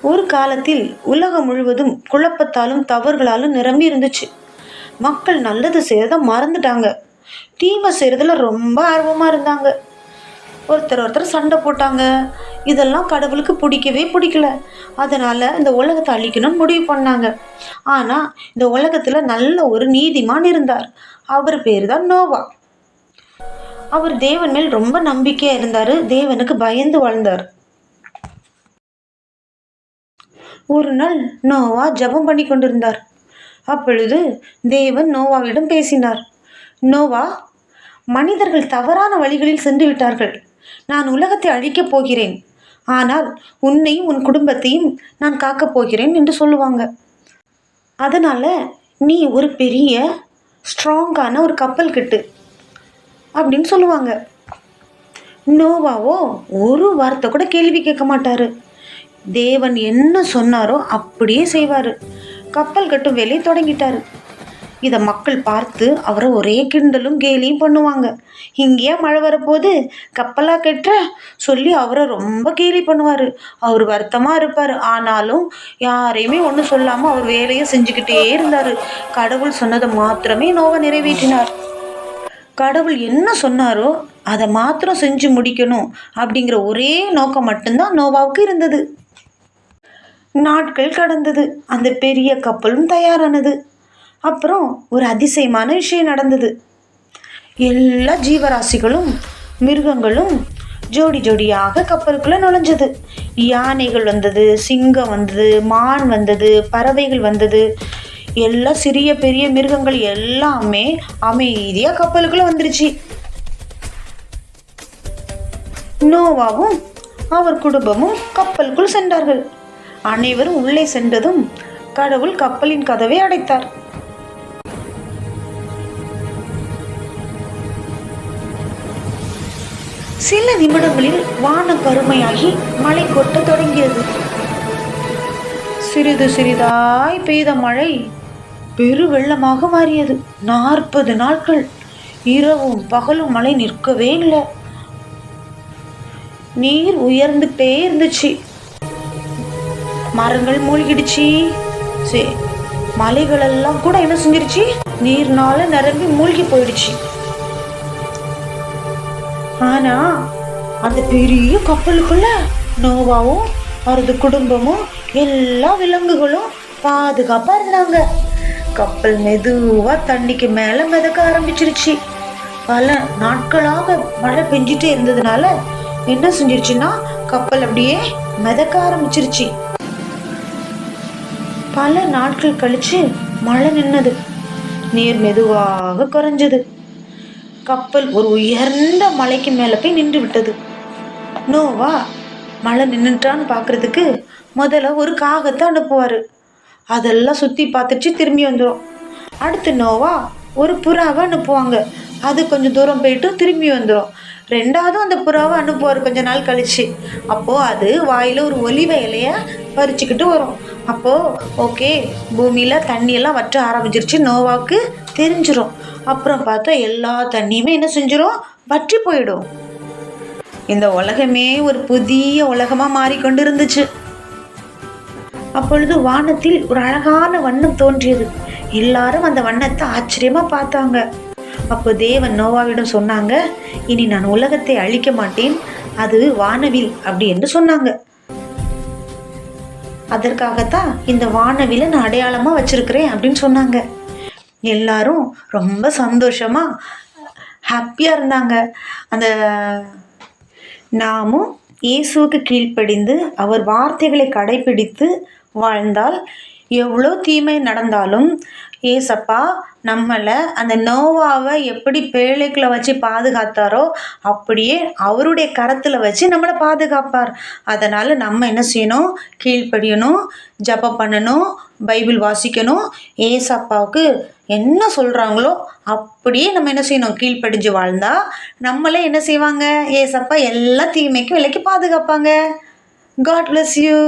ஒரு காலத்தில் உலகம் முழுவதும் குழப்பத்தாலும் தவறுகளாலும் நிரம்பி இருந்துச்சு. மக்கள் நல்லது செய்யறத மறந்துட்டாங்க, தீமை செய்யறதுல ரொம்ப ஆர்வமாக இருந்தாங்க. ஒருத்தர் சண்டை போட்டாங்க. இதெல்லாம் கடவுளுக்கு பிடிக்கவே பிடிக்கல. அதனால் இந்த உலகத்தை அழிக்கணும்னு முடிவு பண்ணாங்க. ஆனால் இந்த உலகத்தில் நல்ல ஒரு நீதிமான் இருந்தார். அவர் பேர் தான் நோவா. அவர் தேவன் மேல் ரொம்ப நம்பிக்கையாக இருந்தார். தேவனுக்கு பயந்து வாழ்ந்தார். ஒரு நாள் நோவா ஜெபம் பண்ணி கொண்டிருந்தார். அப்பொழுது தேவன் நோவாவிடம் பேசினார். நோவா, மனிதர்கள் தவறான வழிகளில் சென்று விட்டார்கள். நான் உலகத்தை அழிக்கப் போகிறேன். ஆனால் உன்னையும் உன் குடும்பத்தையும் நான் காக்கப் போகிறேன் என்று சொல்லுவாங்க. அதனால் நீ ஒரு பெரிய ஸ்ட்ராங்கான ஒரு கப்பல் கட்டு அப்படின்னு சொல்லுவாங்க. நோவாவோ ஒரு வார்த்தை கூட கேள்வி கேட்க மாட்டார். தேவன் என்ன சொன்னாரோ அப்படியே செய்வார். கப்பல் கட்டும் வேலையை தொடங்கிட்டார். இதை மக்கள் பார்த்து அவரை ஒரே கிண்டலும் கேலியும் பண்ணுவாங்க. இங்கேயே மழை வரப்போது கப்பலாக கட்டுற சொல்லி அவரை ரொம்ப கேலி பண்ணுவார். அவர் வருத்தமாக இருப்பார். ஆனாலும் யாரையுமே ஒன்றும் சொல்லாமல் அவர் வேலையை செஞ்சுக்கிட்டே இருந்தார். கடவுள் சொன்னதை மாத்திரமே நோவா நிறைவேற்றினார். கடவுள் என்ன சொன்னாரோ அதை மாத்திரம் செஞ்சு முடிக்கணும் அப்படிங்கிற ஒரே நோக்கம் மட்டும்தான் நோவாவுக்கு இருந்தது. நாட்கள் கடந்தது. அந்த பெரிய கப்பலும் தயாரானது. அப்புறம் ஒரு அதிசயமான விஷயம் நடந்தது. எல்லா ஜீவராசிகளும் மிருகங்களும் ஜோடி ஜோடியாக கப்பலுக்குள்ளே நுழைஞ்சது. யானைகள் வந்தது, சிங்கம் வந்தது, மான் வந்தது, பறவைகள் வந்தது. எல்லா சிறிய பெரிய மிருகங்கள் எல்லாமே அமைதியாக கப்பலுக்குள்ளே வந்துருச்சு. நோவாவும் அவர் குடும்பமும் கப்பலுக்குள் சென்றார்கள். அனைவரும் உள்ளே சென்றதும் கடவுள் கப்பலின் கதவை அடைத்தார். சில நிமிடங்களில் வானம் கருமையாகி மழை கொட்ட தொடங்கியது. சிறிது சிறிதாய் பெய்த மழை பெரு வெள்ளமாக மாறியது. 40 நாட்கள் இரவும் பகலும் மழை நிற்கவே இல்லை. நீர் உயர்ந்துட்டே இருந்துச்சு. மரங்கள் மூழ்கிடுச்சு. மலைகள் எல்லாம் கூட என்ன செஞ்சிருச்சு, நீர்னால நிரம்பி மூழ்கி போயிடுச்சு. ஆனா அந்த பெரிய கப்பலுக்குள்ள நோவாவும் அவரது குடும்பமும் எல்லா விலங்குகளும் பாதுகாப்பா இருந்தாங்க. கப்பல் மெதுவா தண்ணிக்கு மேல மிதக்க ஆரம்பிச்சிருச்சு. பல நாட்களாக மழை பெஞ்சிட்டே இருந்ததுனால என்ன செஞ்சிருச்சுன்னா கப்பல் அப்படியே மிதக்க ஆரம்பிச்சிருச்சு. பல நாட்கள் கழிச்சு மழை நின்னது. நீர் மெதுவாக குறைஞ்சது. கப்பல் ஒரு உயர்ந்த மலைக்கு மேலே போய் நின்று விட்டது. நோவா மழை நின்றுட்டான்னு பார்க்குறதுக்கு முதல்ல ஒரு காகத்தை அனுப்புவார். அதெல்லாம் சுற்றி பார்த்துச்சு திரும்பி வந்துடும். அடுத்து நோவா ஒரு புறாவை அனுப்புவாங்க. அது கொஞ்சம் தூரம் போயிட்டு திரும்பி வந்துடும். ரெண்டாவதும் அந்த புறாவை அனுப்புவார் கொஞ்ச நாள் கழிச்சு. அப்போது அது வாயில் ஒரு ஒலிவ இலையை பறிச்சுக்கிட்டு வரும். அப்போது ஓகே, பூமியில் தண்ணியெல்லாம் வற்ற ஆரம்பிச்சிருச்சு நோவாவுக்கு தெரிஞ்சிடும். அப்புறம் பார்த்தா எல்லா தண்ணியுமே என்ன செஞ்சிடும், வற்றி போயிடும். இந்த உலகமே ஒரு புதிய உலகமாக மாறிக்கொண்டு இருந்துச்சு. அப்பொழுது வானத்தில் ஒரு அழகான வண்ணம் தோன்றியது. எல்லாரும் அந்த வண்ணத்தை ஆச்சரியமாக பார்த்தாங்க. அப்போ தேவன் நோவாவிடம் சொன்னாங்க, இனி நான் உலகத்தை அழிக்க மாட்டேன், அது வானவில் அப்படி என்று சொன்னாங்க. அதற்காகத்தான் இந்த வானவிலை நான் அடையாளமாக வச்சிருக்கிறேன் அப்படின்னு சொன்னாங்க. எல்லாரும் ரொம்ப சந்தோஷமா ஹாப்பியாக இருந்தாங்க. அந்த நாமும் இயேசுவுக்கு கீழ்ப்படிந்து அவர் வார்த்தைகளை கடைபிடித்து வாழ்ந்தால் எவ்வளோ தீமை நடந்தாலும் ஏசப்பா நம்மளை அந்த நோவாவை எப்படி பேழைக்குள்ள வச்சு பாதுகாத்தாரோ அப்படியே அவருடைய கரத்தில் வச்சு நம்மளை பாதுகாப்பார். அதனால் நம்ம என்ன செய்யணும், கீழ்ப்படியணும், ஜெபம் பண்ணணும், பைபிள் வாசிக்கணும். ஏசப்பாவுக்கு என்ன சொல்கிறாங்களோ அப்படியே நம்ம என்ன செய்யணும், கீழ்ப்படிஞ்சு வாழ்ந்தா நம்மளே என்ன செய்வாங்க, ஏசப்பா எல்லா தீமைக்கும் விலைக்கு பாதுகாப்பாங்க. God bless you.